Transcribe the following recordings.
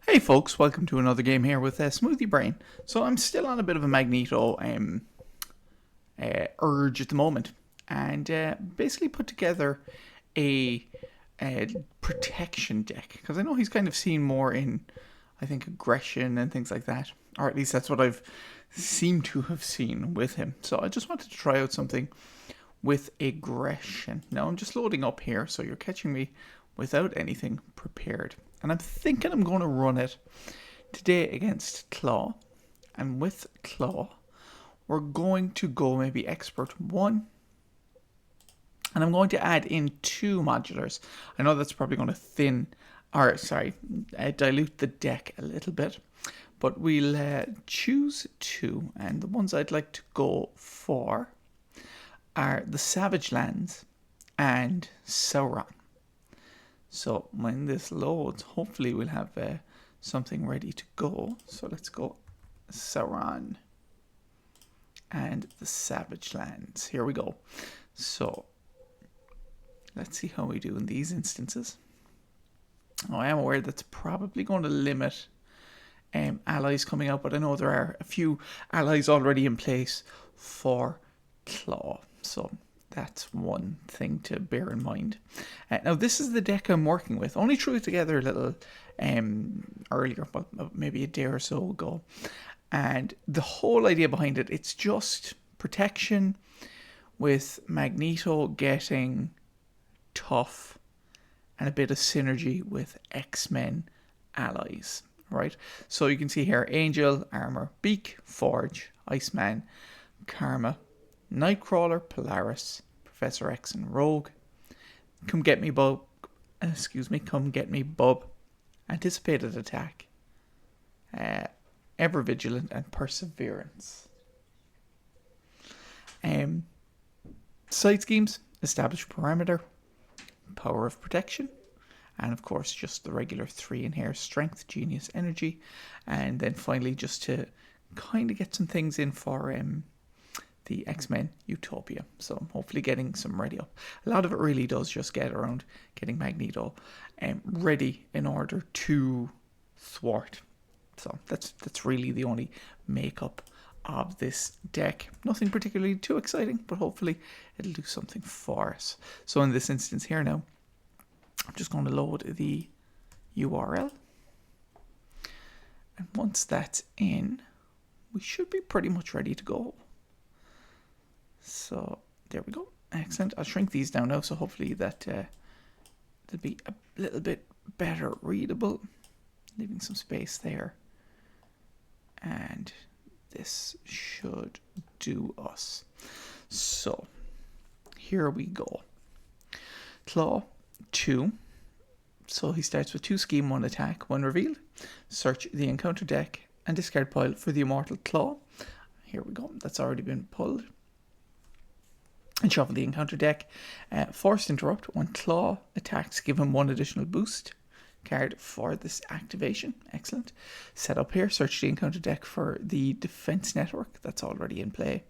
Hey folks, welcome to another game here with Smoothie Brain. So I'm still on a bit of a Magneto urge at the moment, and basically put together a, a protection deck because I know he's kind of seen more in, I think, aggression and things like that, or at least that's what I've seemed to have seen with him. So I just wanted to try out something with aggression. Now I'm just loading up here, so you're catching me without anything prepared. And I'm thinking I'm going to run it today against Klaw. And with Klaw, we're going to go maybe Expert 1. And I'm going to add in 2 modulars. I know that's probably going to dilute the deck a little bit. But we'll choose 2. And the ones I'd like to go for are the Savage Lands and Sauron. So when this loads, hopefully we'll have something ready to go. So let's go Sauron and the Savage Lands. Here we go. So let's see how we do in these instances. Oh, I am aware that's probably going to limit allies coming out, but I know there are a few allies already in place for Klaw. So that's one thing to bear in mind. Now, this is the deck I'm working with. Only threw it together a little earlier, well, maybe a day or so ago. And the whole idea behind it, it's just protection with Magneto getting tough and a bit of synergy with X-Men allies, right? So you can see here, Angel, Armor, Beak, Forge, Iceman, Karma, Nightcrawler, Polaris, Professor X, and Rogue. Come get me, Bub. Come get me, Bub. Anticipated attack. Ever vigilant and perseverance. Side schemes: establish parameter, power of protection, and of course just the regular 3 in here: strength, genius, energy, and then finally just to kind of get some things in for the X-Men Utopia. So hopefully getting some ready up. A lot of it really does just get around getting Magneto ready in order to thwart. So that's really the only makeup of this deck. Nothing particularly too exciting, but hopefully it'll do something for us. So in this instance here now, I'm just going to load the URL. And once that's in, we should be pretty much ready to go. So there we go. Excellent. I'll shrink these down now, so hopefully that they'll be a little bit better readable. Leaving some space there. And this should do us. So here we go. Klaw 2. So he starts with 2 scheme, 1 attack. When revealed, search the encounter deck and discard pile for the Immortal Klaw. Here we go. That's already been pulled. And shuffle the encounter deck. Forced interrupt. When Klaw attacks, give him 1 additional boost card for this activation. Excellent. Set up here. Search the encounter deck for the defense network. That's already in play.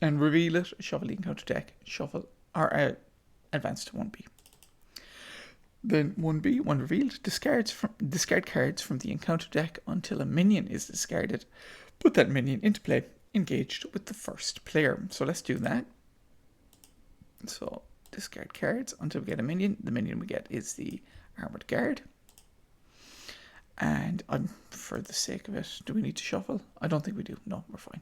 And reveal it. Shuffle the encounter deck. Shuffle or advance to 1B. Then 1B, when revealed, discard cards from the encounter deck until a minion is discarded. Put that minion into play, engaged with the first player. So let's do that. So discard cards until we get a minion. The minion we get is the Armored Guard. And for the sake of it, do we need to shuffle? I don't think we do. No, we're fine.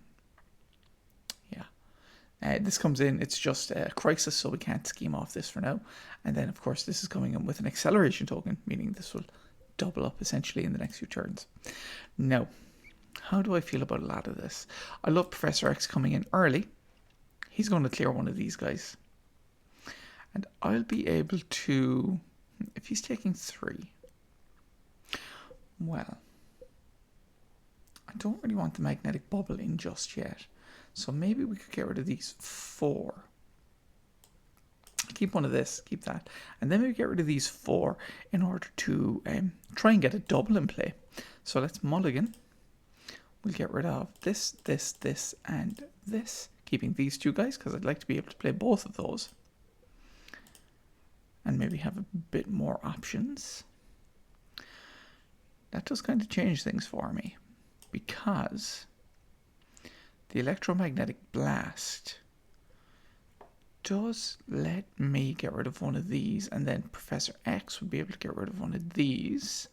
Yeah. This comes in, it's just a crisis, so we can't scheme off this for now. And then, of course, this is coming in with an acceleration token, meaning this will double up essentially in the next few turns. Now, how do I feel about a lot of this? I love Professor X coming in early. He's going to clear one of these guys. And I'll be able to, if he's taking 3, well, I don't really want the magnetic bubble in just yet. So maybe we could get rid of these 4. Keep one of this, keep that. And then maybe get rid of these 4 in order to try and get a double in play. So let's mulligan. We'll get rid of this, and this. Keeping these 2 guys, because I'd like to be able to play both of those. And maybe have a bit more options. And then we'll get rid of this, and this. Keeping these 2 guys, because I'd like to be able to play both of those. And maybe have a bit more options. And then we'll get rid of this, and this. Keeping these 2 guys, because I'd like to be able to play both of those. And maybe have a bit more options. that does kind of change things for me, because the electromagnetic blast does let me get rid of one of these, and then Professor X would be able to get rid of one of these.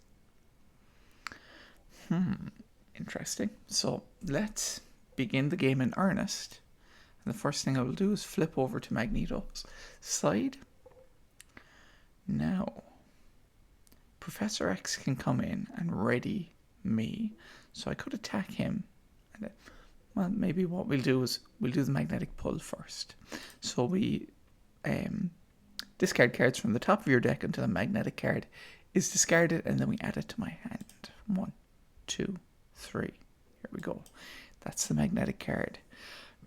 Interesting. So let's begin the game in earnest. And the first thing I will do is flip over to Magneto's side. Now, Professor X can come in and ready me, so I could attack him. And well, maybe what we'll do is we'll do the magnetic pull first. So we discard cards from the top of your deck until a magnetic card is discarded, and then we add it to my hand. 1, 2, 3. Here we go. That's the magnetic card.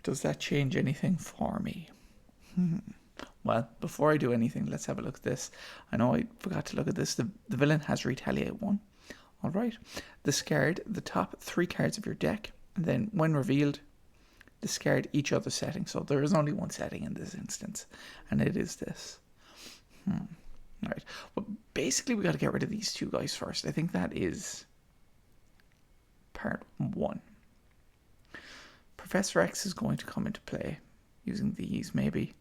Does that change anything for me? Well, before I do anything, let's have a look at this. I know I forgot to look at this. The villain has Retaliate 1. Alright. Discard the top 3 cards of your deck, and then when revealed, discard each other setting. So there is only one setting in this instance, and it is this. Alright. Well, basically we got to get rid of these two guys first. I think that is part 1. Professor X is going to come into play using these maybe,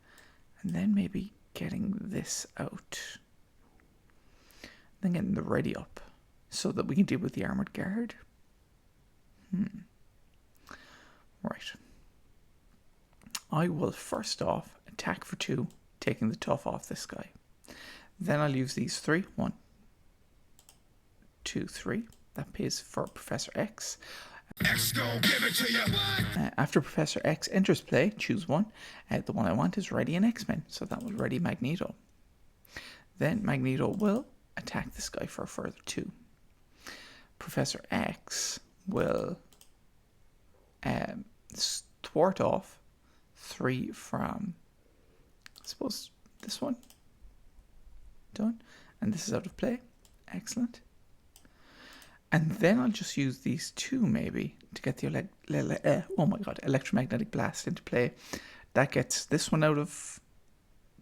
and then maybe getting this out, then getting the ready up so that we can deal with the armored guard. Right. I will first off attack for 2, taking the tough off this guy. Then I'll use these 3. 1, 2, 3. That pays for Professor X. X gon' give it to you. After Professor X enters play, choose one. The one I want is ready an X-Men, so that will ready Magneto. Then Magneto will attack this guy for a further 2. Professor X will thwart off 3 from, I suppose, this one. Done. And this is out of play. Excellent. And then I'll just use these 2 maybe to get the electromagnetic blast into play. That gets this one out of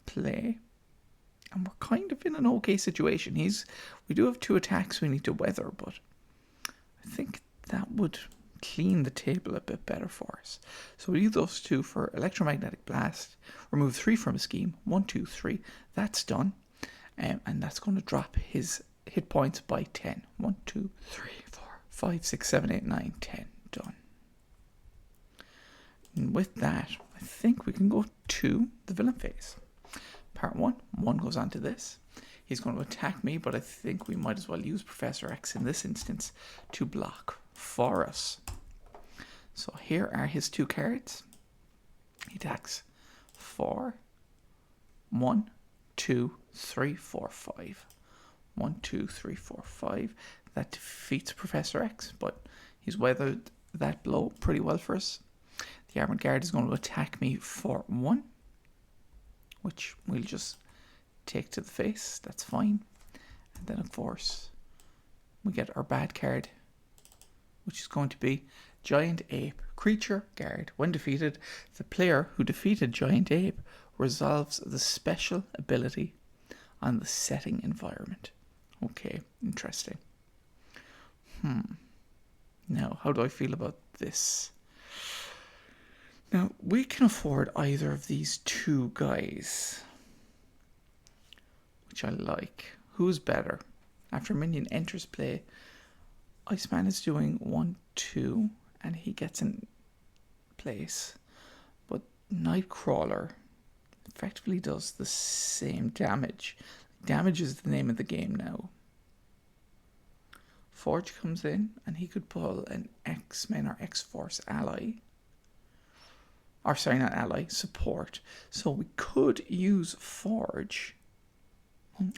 play. And we're kind of in an okay situation. We do have 2 attacks we need to weather, but I think that would clean the table a bit better for us. So we'll use those 2 for electromagnetic blast. Remove 3 from a scheme. 1, 2, 3. That's done. And that's going to drop his hit points by 10. 1, 2, 3, 4, 5, 6, 7, 8, 9, 10. Done. And with that, I think we can go to the villain phase. Part 1. 1 goes on to this. He's going to attack me, but I think we might as well use Professor X in this instance to block for us. So here are his 2 cards. He attacks 4. 1, 2, 3, 4, 5. 1, 2, 3, 4, 5. That defeats Professor X, but he's weathered that blow pretty well for us. The armored guard is going to attack me for 1, which we'll just take to the face. That's fine. And then, of course, we get our bad card, which is going to be Giant Ape. Creature guard. When defeated, the player who defeated Giant Ape resolves the special ability on the setting environment. Okay, interesting. Now, how do I feel about this? Now, we can afford either of these 2 guys, which I like. Who's better? After a minion enters play, Iceman is doing 1, 2, and he gets in place. But Nightcrawler effectively does the same damage. Damage is the name of the game now. Forge comes in, and he could pull an X-Men or X-Force ally. Or sorry, not ally, support. So we could use Forge.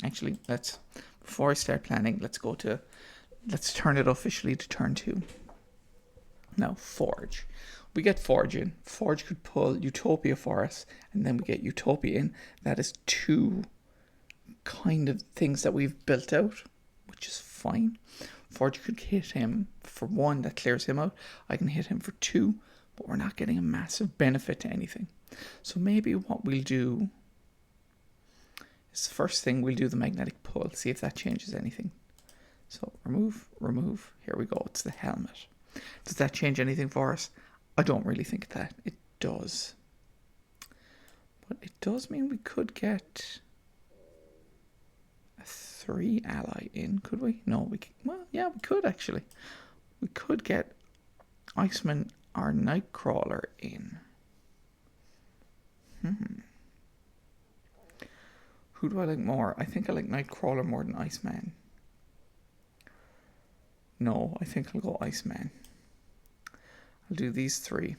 Actually, before I start planning, let's turn it officially to turn 2. Now, Forge. We get Forge in. Forge could pull Utopia for us, and then we get Utopia in. That is 2 kind of things that we've built out, which is fine. Forge could hit him for 1, that clears him out. I can hit him for 2, but we're not getting a massive benefit to anything. So maybe what we'll do is the first thing we'll do the magnetic pull, see if that changes anything. So remove, remove. Here we go. It's the helmet. Does that change anything for us? I don't really think that it does. But it does mean we could get a 3 ally in, could we? No, we could, well, yeah, we could actually. We could get Iceman or Nightcrawler in. Who do I like more? I think I like Nightcrawler more than Iceman. No, I think I'll go Iceman. I'll do these 3.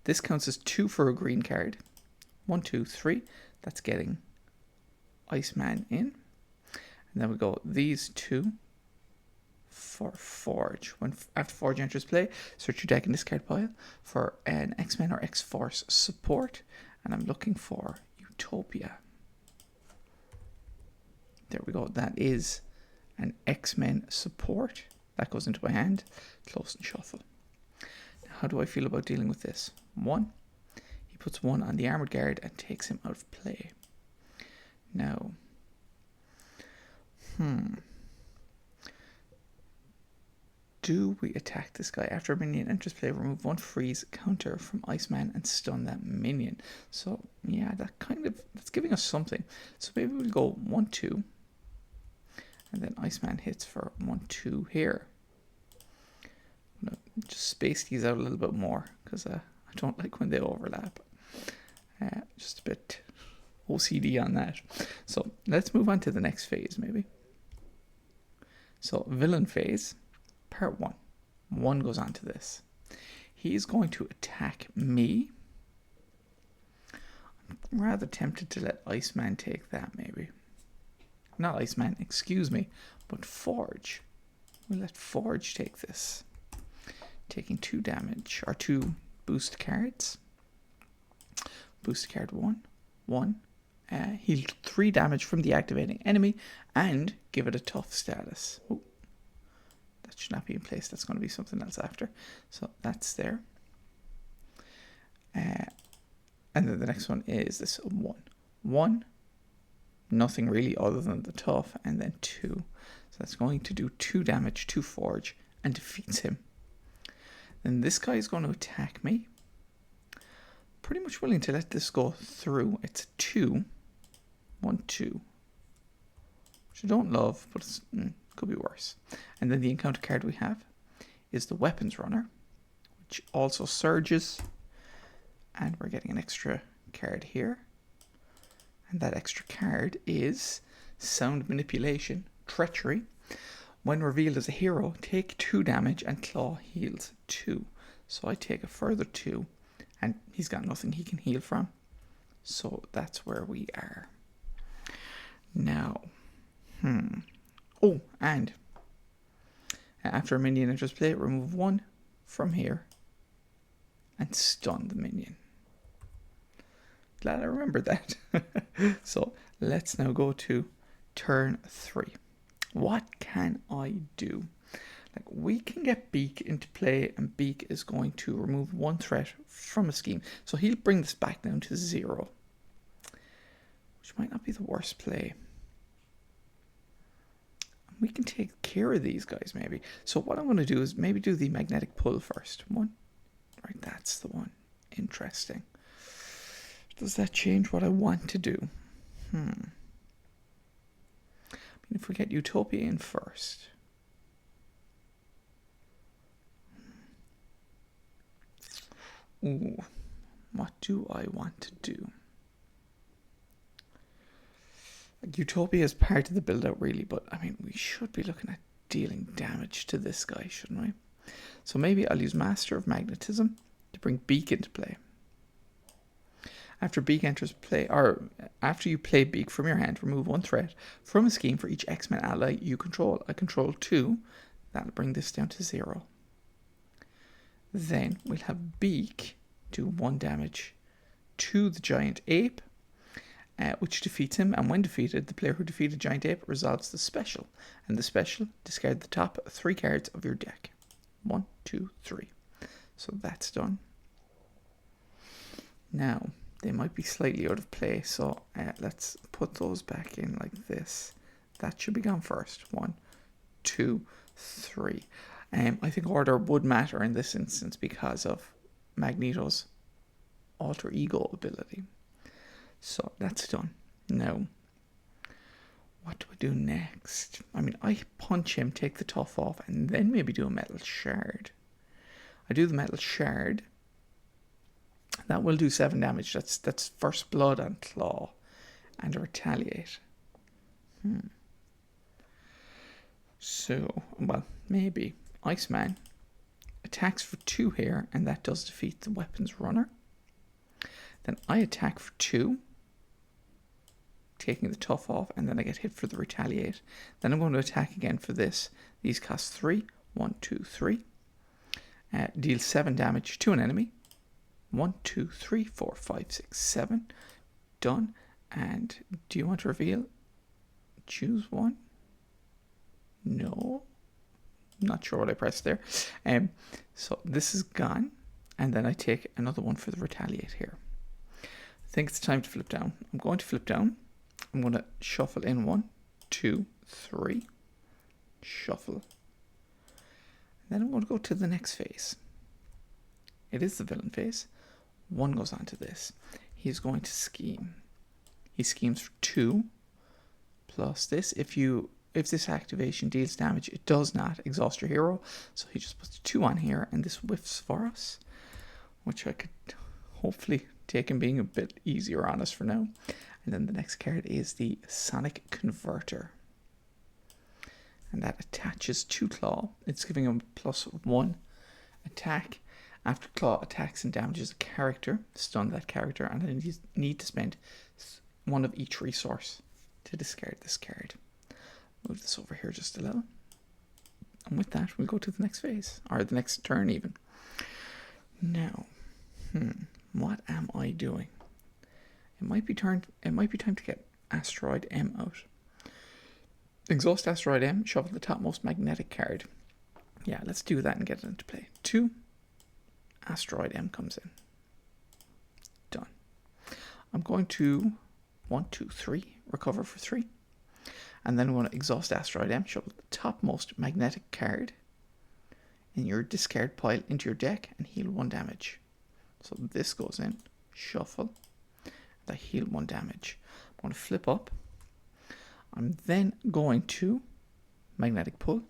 This counts as 2 for a green card. 1, 2, 3. That's getting Iceman in. And then we go these 2 for Forge. When after Forge enters play, search your deck in discard pile for an X-Men or X-Force support. And I'm looking for Utopia. There we go. That is an X-Men support. That goes into my hand. Close and shuffle. Now, how do I feel about dealing with this? 1. He puts 1 on the Armored Guard and takes him out of play. Now, do we attack this guy? After a minion enters play, remove 1 freeze counter from Iceman and stun that minion. So, yeah, that's giving us something. So maybe we'll go 1, 2. And then Iceman hits for 1, 2 here. I'm going to just space these out a little bit more because I don't like when they overlap. Just a bit OCD on that. So let's move on to the next phase maybe. So villain phase, part 1. 1 goes on to this. He's going to attack me. I'm rather tempted to let Iceman take that maybe. Not Iceman, excuse me, but Forge. We'll let Forge take this. Taking 2 damage, or 2 boost cards. Boost card 1. 1. Heal 3 damage from the activating enemy and give it a tough status. Ooh, that should not be in place. That's going to be something else after. So that's there. And then the next one is this 1. 1. Nothing really other than the tough, and then 2. So that's going to do 2 damage to Forge and defeats him. Then this guy is going to attack me. Pretty much willing to let this go through. It's 2. 1, 2. Which I don't love, but it could be worse. And then the encounter card we have is the Weapons Runner, which also surges. And we're getting an extra card here. And that extra card is Sound Manipulation, Treachery. When revealed as a hero, take 2 damage and Klaw heals 2. So I take a further 2, and he's got nothing he can heal from. So that's where we are. Now, oh, and after a minion enters play, remove 1 from here and stun the minion. Glad I remembered that. So let's now go to turn 3. What can I do? Like, we can get Beak into play, and Beak is going to remove 1 threat from a scheme. So he'll bring this back down to 0, which might not be the worst play. We can take care of these guys maybe. So what I'm going to do is maybe do the magnetic pull first. 1. Right, that's the one. Interesting. Does that change what I want to do? I mean, if we get Utopia in first. Ooh, what do I want to do? Like, Utopia is part of the build-out really, but I mean, we should be looking at dealing damage to this guy, shouldn't we? So maybe I'll use Master of Magnetism to bring Beak into play. After Beak enters play, or after you play Beak from your hand, remove 1 threat from a scheme for each X-Men ally you control. I control 2. That'll bring this down to 0. Then we'll have Beak do 1 damage to the Giant Ape, which defeats him. And when defeated, the player who defeated Giant Ape resolves the special. And the special, discard the top 3 cards of your deck. 1, 2, 3. So that's done. Now, they might be slightly out of play, so let's put those back in like this. That should be gone first. 1, 2, 3. I think order would matter in this instance because of Magneto's alter ego ability. So that's done. Now, what do I do next? I mean, I punch him, take the tough off, and then maybe do a metal shard. I do the metal shard. That will do 7 damage. That's first blood on Klaw. And a retaliate. So, well, maybe. Iceman attacks for 2 here, and that does defeat the weapons runner. Then I attack for 2, taking the tough off, and then I get hit for the retaliate. Then I'm going to attack again for this. These cost 3. 1, 2, 3. Deal 7 damage to an enemy. 1, 2, 3, 4, 5, 6, 7. Done. And do you want to reveal? Choose one. No. Not sure what I pressed there. So this is gone. And then I take another one for the retaliate here. I think it's time to flip down. I'm going to flip down. I'm going to shuffle in 1, 2, 3. Shuffle. And then I'm going to go to the next phase. It is the villain phase. 1 goes on to this. He's going to scheme. He schemes for 2 plus this. If this activation deals damage, it does not exhaust your hero. So he just puts 2 on here, and this whiffs for us, which I could hopefully take him being a bit easier on us for now. And then the next card is the Sonic Converter. And that attaches to Klaw. It's giving him +1 attack. After Klaw attacks and damages a character, stun that character, and I need to spend 1 of each resource to discard this card. Move this over here just a little. And with that, we'll go to the next phase, or the next turn even. Now, what am I doing? It might be time to get Asteroid M out. Exhaust Asteroid M, shuffle the topmost magnetic card. Yeah, let's do that and get it into play. 2, Asteroid M comes in. Done. I'm going to 1, 2, 3, recover for 3. And then I'm going to exhaust Asteroid M, shuffle the topmost magnetic card in your discard pile into your deck and heal 1 damage. So this goes in, shuffle, and I heal 1 damage. I'm going to flip up. I'm then going to magnetic pull.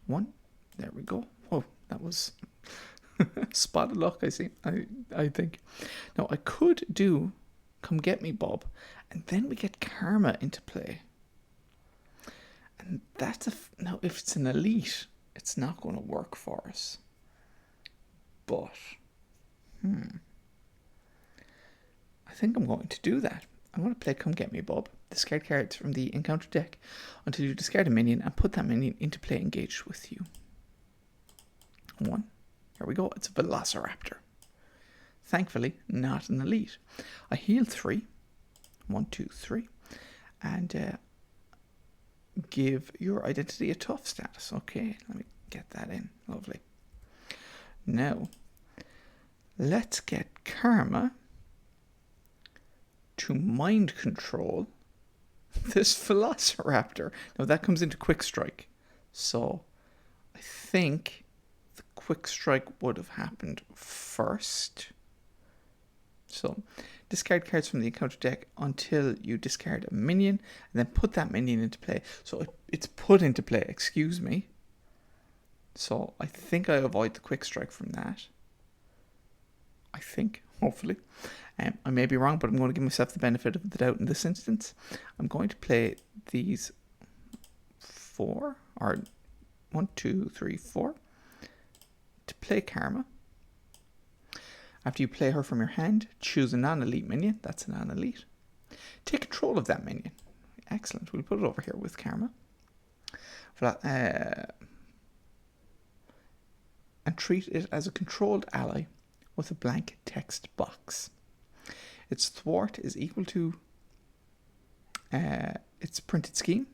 1, there we go. Oh, that was spot of luck, I think. Now I could do Come Get Me Bob, and then we get Karma into play. And that's now if it's an elite, it's not going to work for us. But I think I'm going to do that. I'm going to play Come Get Me Bob. Discard cards from the encounter deck until you discard a minion and put that minion into play engaged with you. 1. Here we go. It's a Velociraptor. Thankfully, not an elite. I heal 3. 1, 2, 3. And give your identity a tough status. Okay, let me get that in. Lovely. Now, let's get Karma to mind control this Velociraptor. Now that comes into Quick Strike. So I think the Quick Strike would have happened first. So discard cards from the encounter deck until you discard a minion, and then put that minion into play. So it's put into play, excuse me. So I think I avoid the Quick Strike from that. I think, hopefully. I may be wrong, but I'm going to give myself the benefit of the doubt in this instance. I'm going to play these 4, or 1, 2, 3, 4, to play Karma. After you play her from your hand, choose a non-elite minion. That's a non-elite. Take control of that minion. Excellent. We'll put it over here with Karma. And treat it as a controlled ally with a blank text box. Its thwart is equal to its printed scheme,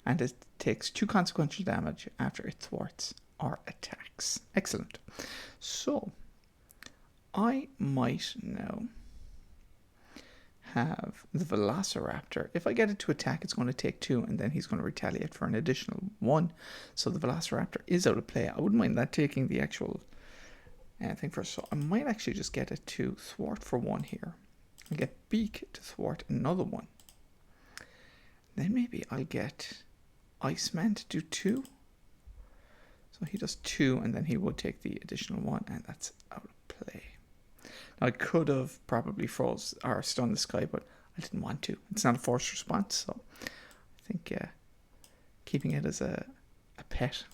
and it takes 2 consequential damage after it thwarts or attacks. Excellent. So I might now have the Velociraptor. If I get it to attack, it's going to take 2, and then he's going to retaliate for an additional 1. So the Velociraptor is out of play. I wouldn't mind that taking the actual thing first. So I might actually just get it to thwart for 1 here. I'll get Beak to thwart another 1. Then maybe I'll get Iceman to do 2. So he does 2, and then he would take the additional 1, and that's out of play. Now, I could have probably froze or stunned the sky, but I didn't want to. It's not a forced response, so I think keeping it as a pet,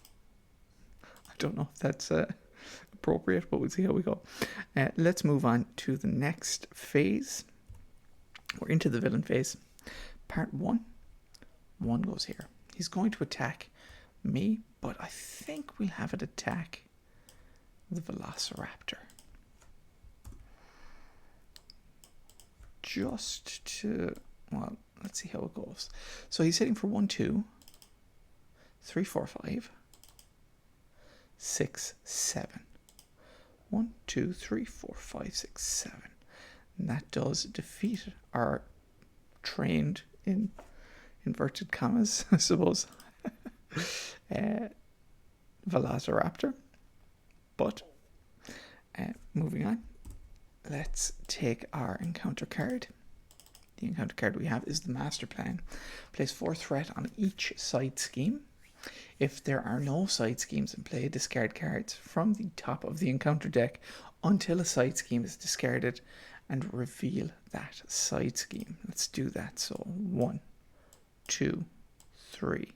I don't know if that's appropriate, but we'll see how we go. Let's move on to the next phase. We're into the villain phase. Part 1. 1 goes here. He's going to attack me, but I think we'll have it attack the Velociraptor. Just to, well, let's see how it goes. So he's hitting for 1, 2, 3, 4, 5, 6, 7. 1, 2, 3, 4, 5, 6, 7. And that does defeat our trained, in inverted commas, I suppose, Velociraptor. But moving on, let's take our encounter card. The encounter card we have is the Master Plan. Place 4 threat on each side scheme. If there are no side schemes in play, discard cards from the top of the encounter deck until a side scheme is discarded and reveal that side scheme. Let's do that. So 1, 2, 3,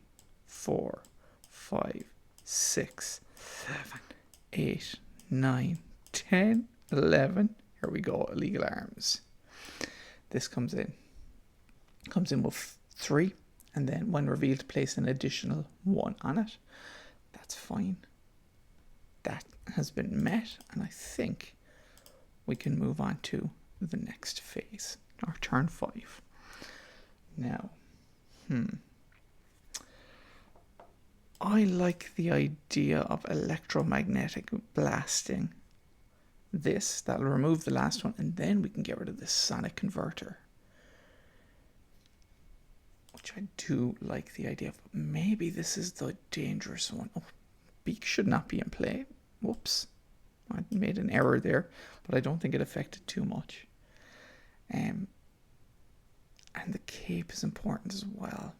4, 5, 6, 7, 8, 9, 10, 11. Here we go, illegal arms. This comes in with 3, and then when revealed, place an additional 1 on it. That's fine. That has been met, and I think we can move on to the next phase, our turn 5. Now, I like the idea of electromagnetic blasting this. That'll remove the last one, and then we can get rid of this sonic converter, which I do like the idea of. Maybe this is the dangerous one. Oh, Beak should not be in play. Whoops. I made an error there, but I don't think it affected too much. And the cape is important as well.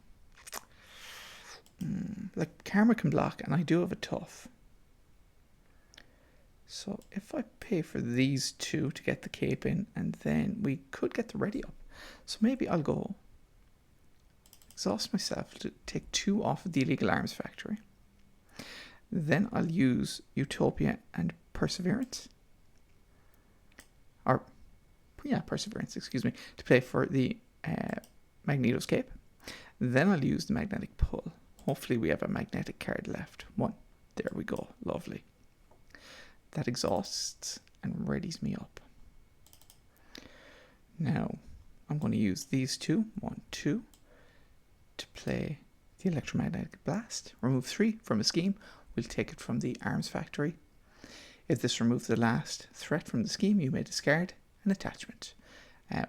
Like, Karma can block, and I do have a tough. So if I pay for these 2 to get the cape in, and then we could get the ready up. So maybe I'll go exhaust myself to take 2 off of the illegal arms factory. Then I'll use Utopia and Perseverance. Or, yeah, Perseverance, excuse me, to play for the Magneto's cape. Then I'll use the magnetic pull. Hopefully we have a magnetic card left. 1. There we go. Lovely. That exhausts and readies me up. Now, I'm going to use these 2, 1, 2, to play the electromagnetic blast. Remove 3 from a scheme. We'll take it from the arms factory. If this removes the last threat from the scheme, you may discard an attachment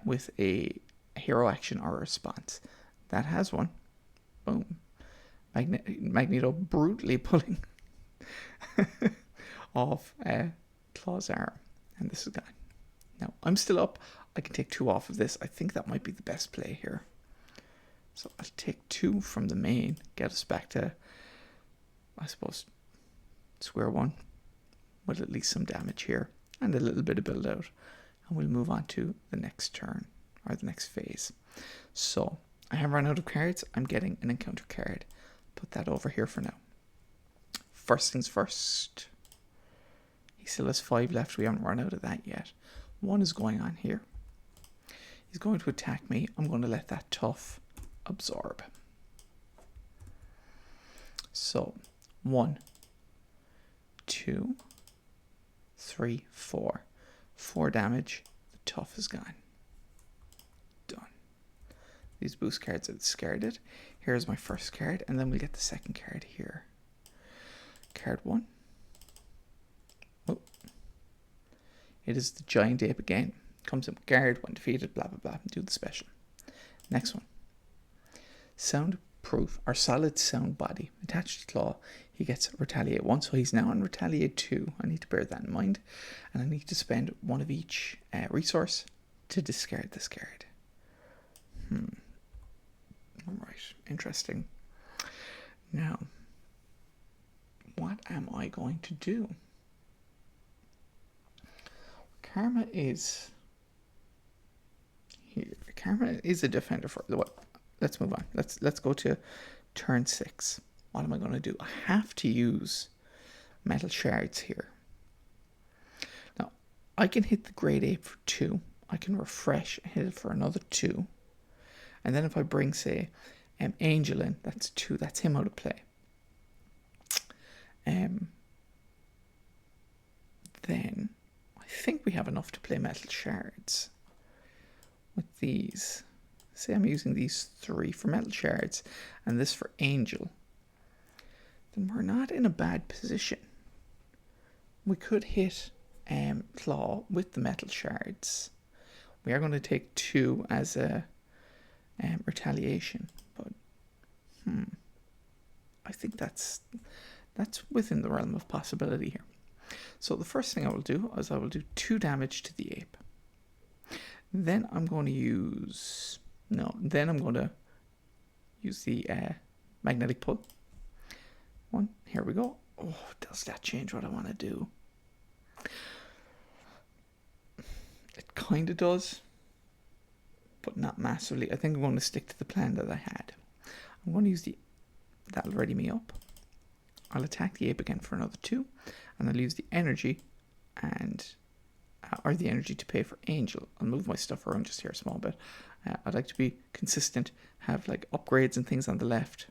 with a hero action or a response. That has one. Boom. Magneto brutally pulling off Klaw's arm, and this is gone. Now, I'm still up. I can take 2 off of this. I think that might be the best play here. So I'll take 2 from the main, get us back to, I suppose, square 1, with at least some damage here, and a little bit of build out. And we'll move on to the next turn, or the next phase. So, I have run out of cards. I'm getting an encounter card. Put that over here for now. First things first. He still has 5 left. We haven't run out of that yet. 1 is going on here. He's going to attack me. I'm going to let that tough absorb. So, 1, 2, 3, 4. 4 damage. The tough is gone. Done. These boost cards are discarded. Here's my first card, and then we'll get the second card here. Card 1. Oh. It is the giant ape again. Comes in guard when defeated, blah, blah, blah. Do the special. Next one. Soundproof or solid sound body. Attached to Klaw, he gets retaliate 1, so he's now on retaliate 2. I need to bear that in mind. And I need to spend 1 of each resource to discard this card. Alright, interesting. Now, what am I going to do? Karma is here. Karma is a defender for what? Let's move on. Let's go to turn 6. What am I going to do? I have to use metal shards here. Now, I can hit the Great Ape for 2. I can refresh and hit it for another 2. And then if I bring, say, Angel in, that's 2. That's him out of play. Then I think we have enough to play metal shards with these. Say I'm using these 3 for metal shards and this for Angel. Then we're not in a bad position. We could hit Klaw with the metal shards. We are going to take 2 as a retaliation, but I think that's within the realm of possibility here. So the first thing I will do is I will do 2 damage to the ape. Then I'm going to use the magnetic pull. 1. Here we go. Oh, does that change what I want to do? It kind of does, but not massively. I think I'm going to stick to the plan that I had. I'm going to use that'll ready me up. I'll attack the ape again for another 2, and I'll use the energy or the energy to pay for Angel. I'll move my stuff around just here a small bit. I'd like to be consistent, have like upgrades and things on the left,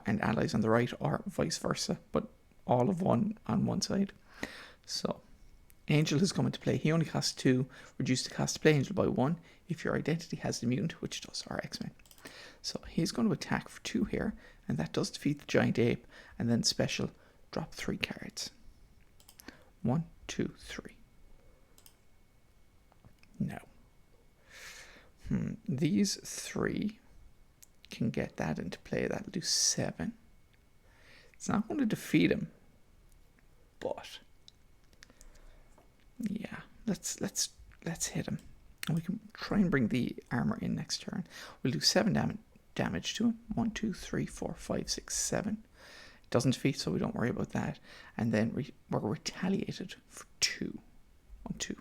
and allies on the right, or vice versa, but all of one on one side. So Angel has come into play. He only costs 2. Reduce the cost to play Angel by 1 if your identity has the mutant, which does our X-Men. So he's going to attack for 2 here, and that does defeat the giant ape. And then special, drop 3 cards. 1, 2, 3. No. These 3 can get that into play. That'll do 7. It's not going to defeat him, but yeah, let's hit him, and we can try and bring the armor in next turn. We'll do 7 damage to him. 1, 2, 3, 4, 5, 6, 7. It doesn't defeat, so we don't worry about that. And then we're retaliated for 2. 1, 2.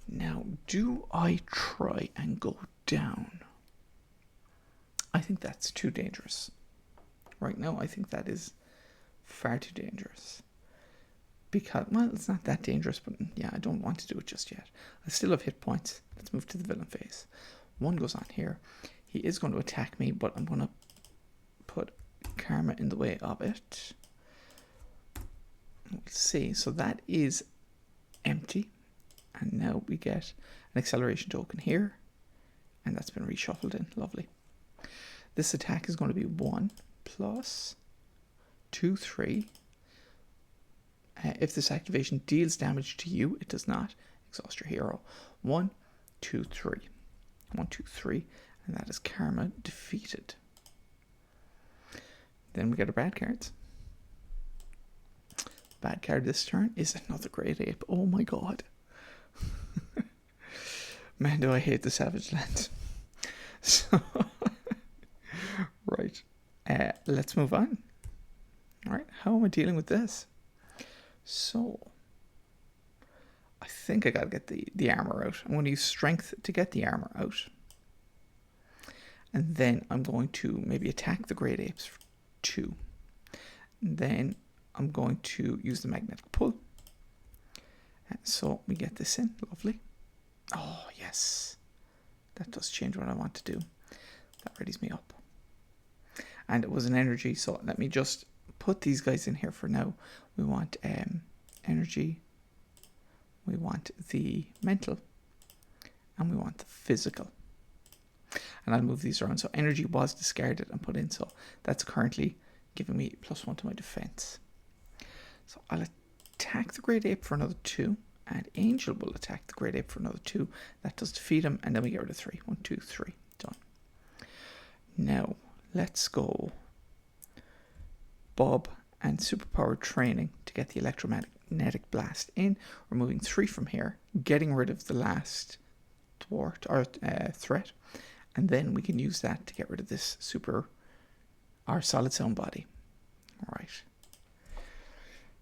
Now, do I try and go down? I think that's too dangerous. Right now, I think that is far too dangerous. Because, well, it's not that dangerous, but yeah, I don't want to do it just yet. I still have hit points. Let's move to the villain phase. 1 goes on here. He is going to attack me, but I'm going to put Karma in the way of it. We'll see. So that is empty. And now we get an acceleration token here. And that's been reshuffled in. Lovely. This attack is going to be 1 plus 2, 3. If this activation deals damage to you, it does not. Exhaust your hero. 1, 2, 3. 1, 2, 3. And that is Karma defeated. Then we get our bad cards. Bad card this turn is another Great Ape. Oh my god. Man, do I hate the Savage Lands. So, right. Let's move on. Alright, how am I dealing with this? So, I think I gotta get the armor out. I'm going to use strength to get the armor out. And then I'm going to maybe attack the Great Apes for 2. And then I'm going to use the magnetic pull. So we get this in. Lovely. Oh, yes. That does change what I want to do. That readies me up. And it was an energy, so let me just put these guys in here for now. We want energy. We want the mental. And we want the physical. And I'll move these around. So energy was discarded and put in. So that's currently giving me +1 to my defense. So I'll attack the Great Ape for another 2. And Angel will attack the Great Ape for another 2. That does defeat him, and then we get rid of 3. 1, 2, 3. Done. Now, let's go Bob and Superpowered Training to get the Electromagnetic Blast in. We're moving 3 from here, getting rid of the last threat, and then we can use that to get rid of this our Solid Sound body. Alright.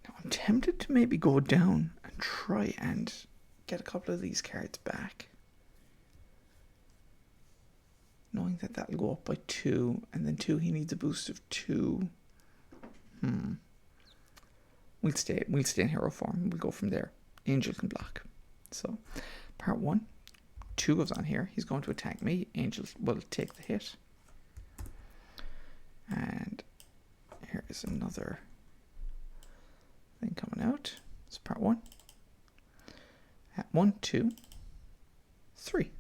Now I'm tempted to maybe go down and try and get a couple of these cards back, knowing that that'll go up by 2, and then 2 he needs a boost of 2. We'll stay in hero form. We'll go from there. Angel can block. So part 1, 2 goes on here. He's going to attack me. Angel will take the hit. And here is another thing coming out. It's part 1. At 1, 2, 3.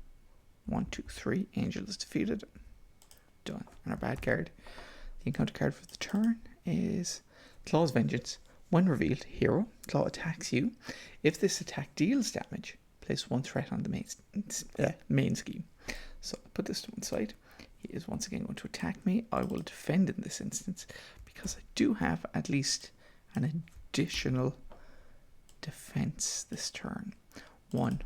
1, 2, 3. Angel is defeated. Done. And our bad card. The encounter card for the turn is Klaw's Vengeance. When revealed, hero, Klaw attacks you. If this attack deals damage, place 1 threat on the main scheme. So I'll put this to one side. He is once again going to attack me. I will defend in this instance because I do have at least an additional defense this turn. 1.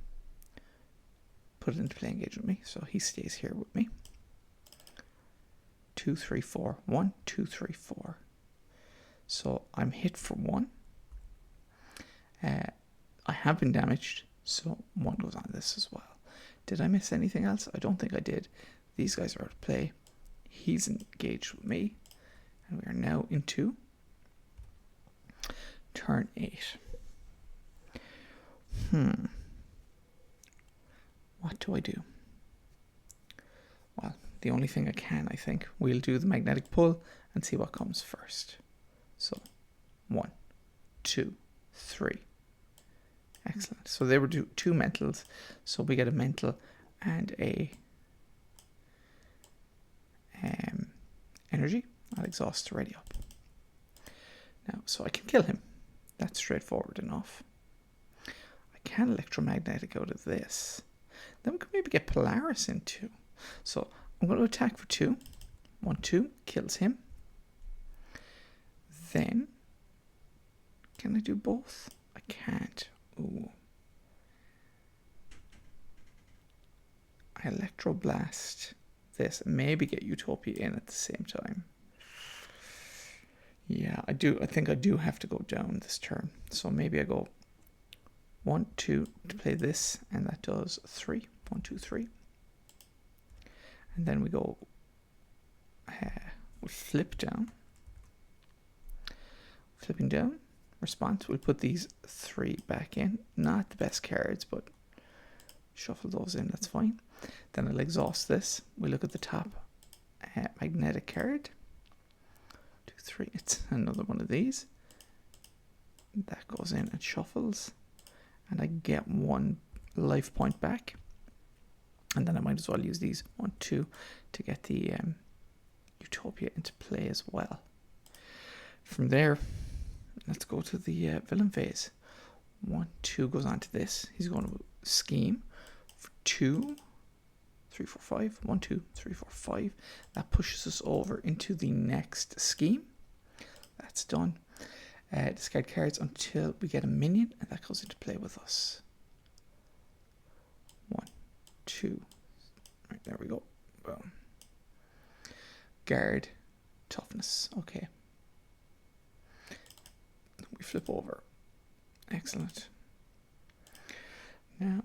Put it into play, engage with me. So he stays here with me. 2, 3, 4. 1, 2, 3, 4. So I'm hit for 1. I have been damaged, so 1 goes on this as well. Did I miss anything else? I don't think I did. These guys are out of play. He's engaged with me. And we are now into turn 8. What do I do? Well, the only thing I can, I think, we'll do the magnetic pull and see what comes first. So 1, 2, 3. Excellent. So they were 2 mentals. So we get a mental and a energy. I'll exhaust ready up. Now, so I can kill him. That's straightforward enough. I can electromagnetic out of this. Then we could maybe get Polaris in 2. So I'm going to attack for 2. 1, 2, kills him. Then, can I do both? I can't. Ooh. I electroblast this and maybe get Utopia in at the same time. Yeah, I do. I think I do have to go down this turn. So maybe I go 1, 2 to play this, and that does 3. 1, 2, 3. And then we go, we flip down. Flipping down, response, we'll put these 3 back in. Not the best cards, but shuffle those in, that's fine. Then I'll exhaust this. We look at the top magnetic card. 2, 3, it's another one of these. That goes in and shuffles. And I get 1 life point back. And then I might as well use these 1, 2 to get the Utopia into play as well. From there, let's go to the villain phase. 1, 2 goes on to this. He's going to scheme for 2, 3, 4, 5. 1, 2, 3, 4, 5. That pushes us over into the next scheme. That's done. Discard cards until we get a minion, and that goes into play with us. 1, 2. Right, there we go. Boom. Guard. Toughness. Okay. We flip over. Excellent. Now,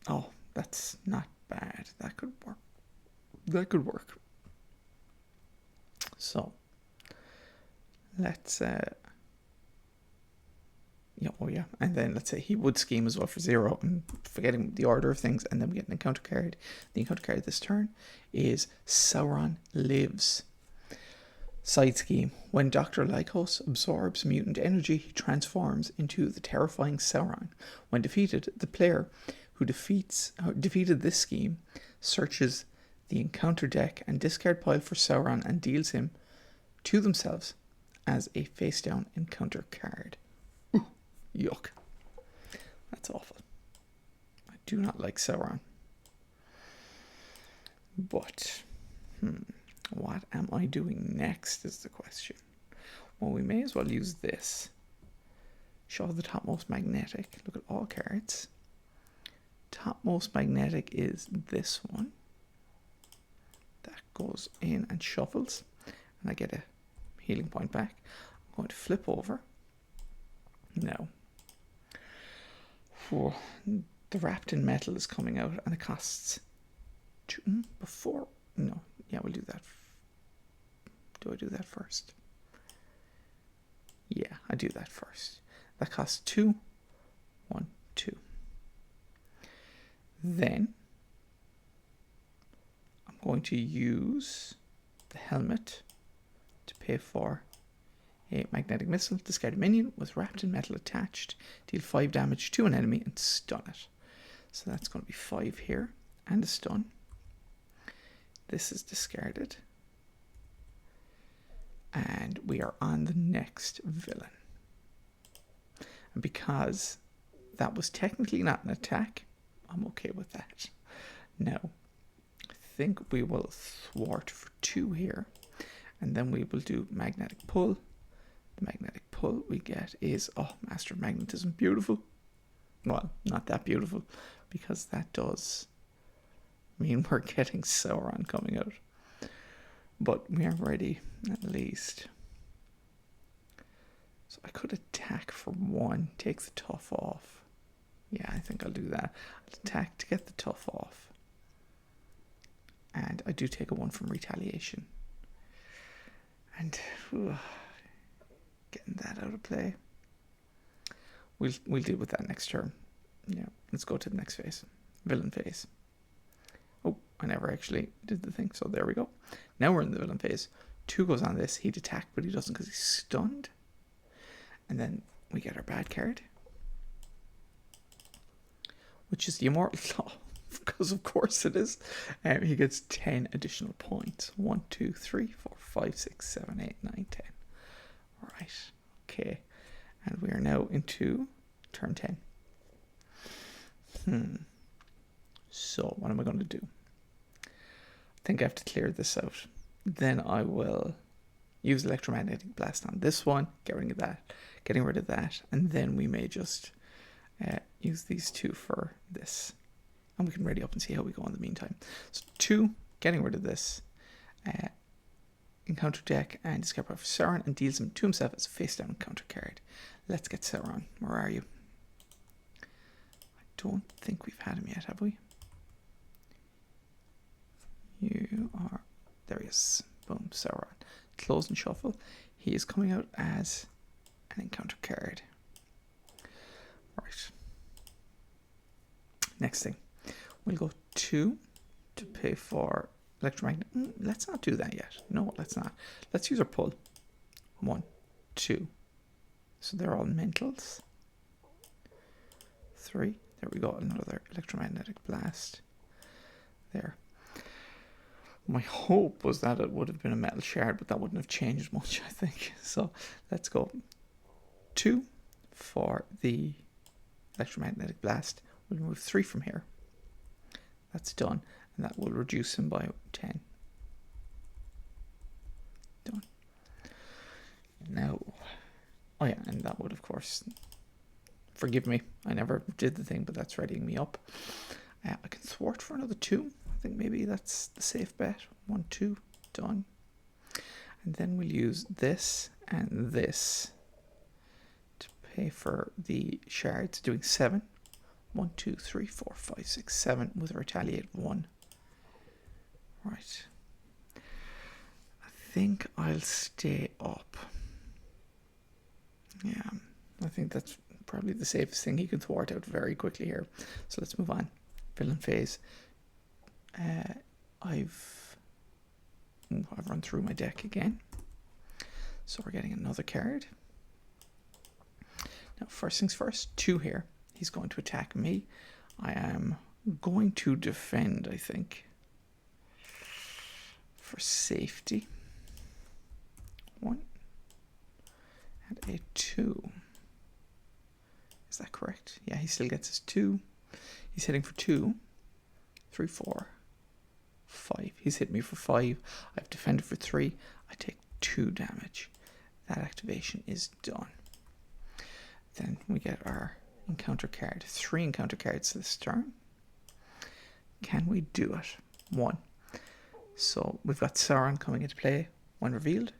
oh, that's not bad. That could work. That could work. So, let's, and then let's say he would scheme as well for 0. I'm forgetting the order of things, and then we get an encounter card. The encounter card this turn is Sauron Lives. Side scheme. When Dr. Lycos absorbs mutant energy, he transforms into the terrifying Sauron. When defeated, the player who defeated this scheme searches the encounter deck and discard pile for Sauron and deals him to themselves as a face-down encounter card. Ooh, yuck. do not like Sauron. But, what am I doing next is the question. Well, we may as well use this. Show the topmost magnetic. Look at all cards. Topmost magnetic is this one. That goes in and shuffles. And I get a healing point back. I'm going to flip over. Now, the wrapped in metal is coming out and it costs two, before. No, yeah, we'll do that. Do I do that first? Yeah, I do that first. That costs 2. 1, 2. Then I'm going to use the helmet to pay for a magnetic missile. Discard a minion with wrapped in metal attached. Deal 5 damage to an enemy and stun it. So that's going to be 5 here and a stun. This is discarded. And we are on the next villain. And because that was technically not an attack, I'm okay with that. Now, I think we will thwart for 2 here. And then we will do magnetic pull. The magnetic pull we get is, Master of Magnetism. Beautiful. Well, not that beautiful, because that does mean we're getting Sauron coming out. But we are ready, at least. So I could attack for 1, take the tough off. Yeah, I think I'll do that. I'll attack to get the tough off. And I do take a 1 from retaliation. And getting that out of play. We'll deal with that next turn. Yeah, let's go to the next phase. Villain phase. Oh, I never actually did the thing, so there we go. Now we're in the villain phase. 2 goes on this. He'd attack, but he doesn't because he's stunned. And then we get our bad card, which is the Immortal Claw, because of course it is. He gets 10 additional points. 1, 2, 3, 4, 5, 6, 7, 8, 9, 10. All right, okay. And we are now into turn 10. So what am I going to do? I think I have to clear this out. Then I will use electromagnetic blast on this one, getting rid of that, and then we may just use these 2 for this. And we can ready up and see how we go in the meantime. So 2, getting rid of this, encounter deck and discard power for Sauron, and deals him to himself as a face down counter card. Let's get Sauron. Where are you? I don't think we've had him yet, have we? You are. There he is. Boom, Sauron. Close and shuffle. He is coming out as an encounter card. Right. Next thing. We'll go 2 to pay for electromagnet. Let's not do that yet. No, let's not. Let's use our pull. 1, 2. So they're all mentals. 3. There we go. Another electromagnetic blast. There. My hope was that it would have been a metal shard, but that wouldn't have changed much, I think. So let's go 2 for the electromagnetic blast. We'll remove 3 from here. That's done. And that will reduce him by 10. Done. Now, oh yeah, and that would, of course, forgive me. I never did the thing, but that's readying me up. I can thwart for another 2. I think maybe that's the safe bet. 1, 2, done. And then we'll use this and this to pay for the shards, doing 7. 1, 2, 3, 4, 5, 6, 7 with a retaliate 1. Right. I think I'll stay up. Yeah, I think that's probably the safest thing. He can thwart out very quickly here. So let's move on. Villain phase. I've run through my deck again. So we're getting another card. Now, first things first, 2 here. He's going to attack me. I am going to defend, I think, for safety. 1 and a 2. Is that correct? Yeah, he still gets his 2. He's hitting for 2, 3, 4, 5. He's hit me for 5. I've defended for 3. I take 2 damage. That activation is done. Then we get our encounter card. 3 encounter cards this turn. Can we do it? 1. So we've got Sauron coming into play. When revealed,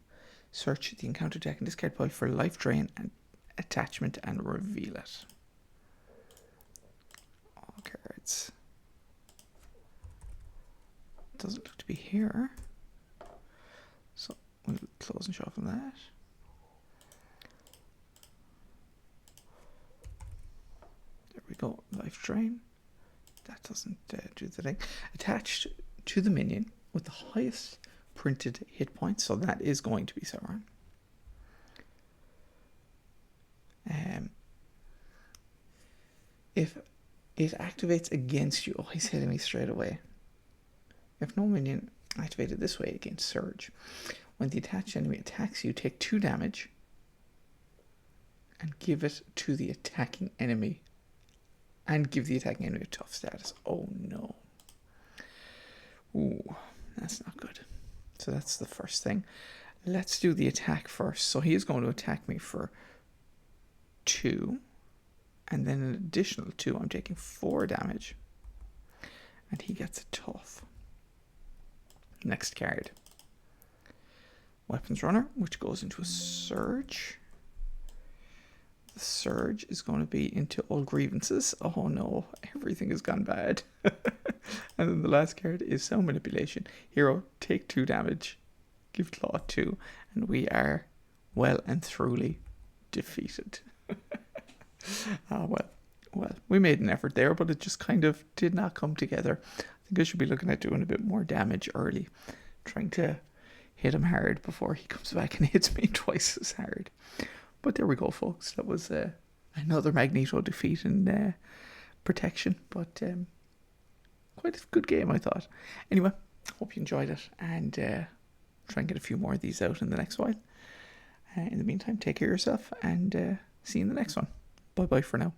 search the encounter deck and discard pile for life drain and attachment and reveal it. All cards. Doesn't look to be here. So we'll close and shuffle that. There we go. Life drain. That doesn't do the thing. Attached to the minion with the highest printed hit points, so that is going to be Sauron. If it activates against you, oh, he's hitting me straight away. If no minion activated this way against Surge, when the attached enemy attacks you, take 2 damage and give it to the attacking enemy. And give the attacking enemy a tough status. Oh no. Ooh, that's not good. So that's the first thing. Let's do the attack first. So he is going to attack me for 2. And then an additional 2. I'm taking 4 damage. And he gets a tough. Next card. Weapons Runner, which goes into a Surge. The Surge is going to be into all grievances. Oh no, everything has gone bad. And then the last card is Sound Manipulation. Hero, take 2 damage. Give Klaw 2. And we are well and truly defeated. Well, we made an effort there, but it just kind of did not come together. I think I should be looking at doing a bit more damage early. Trying to hit him hard before he comes back and hits me twice as hard. But there we go, folks. That was another Magneto defeat in protection. But quite a good game, I thought. Anyway, hope you enjoyed it. And try and get a few more of these out in the next while. In the meantime, take care of yourself. And see you in the next one. Bye-bye for now.